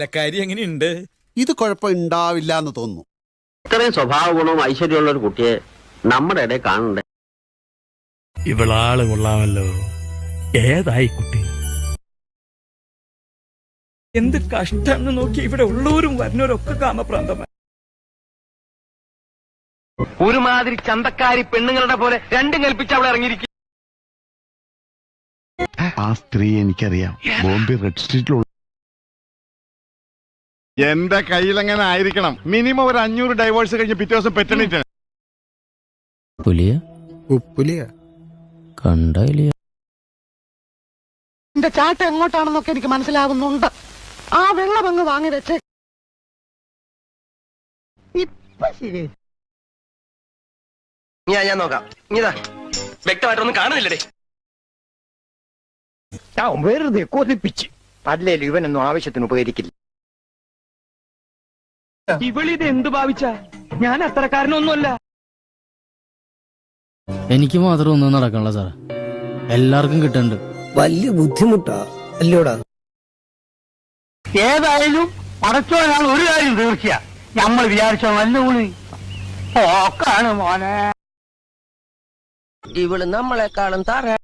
കാര്യം എങ്ങനെയുണ്ട്? ഇത് കുഴപ്പമുണ്ടാവില്ല എന്ന് തോന്നുന്നു. ഇത്രയും സ്വഭാവ ഗുണവും ഐശ്വര്യമുള്ള ഒരു കുട്ടിയെ നമ്മുടെ ഇടയിൽ കാണണ്ടേ? ഇവളാള് കൊള്ളാമല്ലോ. ഏതായി കുട്ടി? എന്ത് കഷ്ടാന്ന് നോക്കി. ഇവിടെ ഉള്ളവരും വരുന്നവരൊക്കെ കാമപ്രാന്തമാണ്. ഒരുമാതിരി ചന്തക്കാരി പെണ്ണുങ്ങളുടെ പോലെ രണ്ടും കൽപ്പിച്ച് അവിടെ ഇറങ്ങിയിരിക്കും. ആ സ്ത്രീ എനിക്കറിയാം. ബോംബെ റെഡ് സ്ട്രീറ്റിലുള്ള. എന്റെ കയ്യിലെങ്ങനെ ആയിരിക്കണം. മിനിമം ഒരു 500 ഡൈവേഴ്സ് കഴിഞ്ഞ് പിറ്റേ ദിവസം പെറ്റണിട്ട്. എന്റെ ചാട്ട എങ്ങോട്ടാണെന്നൊക്കെ എനിക്ക് മനസ്സിലാവുന്നുണ്ട്. ആ വെള്ളം അങ്ങ് വാങ്ങി വെച്ചേ. ഇപ്പൊ ശരി. ഞാൻ നോക്കാം. ഇതാ വ്യക്തമായിട്ടൊന്നും കാണുന്നില്ലേ? വെറുതെ കൊതിപ്പിച്ച് അല്ലേലും ഇവനൊന്നും ആവശ്യത്തിന് ഉപകരിക്കില്ല. ഇവളിത് എന്ത് ഭാവിച്ച? ഞാൻ അത്രക്കാരനൊന്നുമല്ല. എനിക്ക് മാത്രം ഒന്നും നടക്കണല്ലോ സാറേ, എല്ലാവർക്കും കിട്ടണ്ട്. വലിയ ബുദ്ധിമുട്ടാ അല്ലോടാ. ഏതായാലും പടച്ചോനാണ് ഒരു കാര്യം തീർച്ചയാ. നമ്മൾ വിചാരിച്ചോ നല്ല ഊണി ഓക്കാണ് മോനെ. ഇവള് നമ്മളെക്കാളും തറ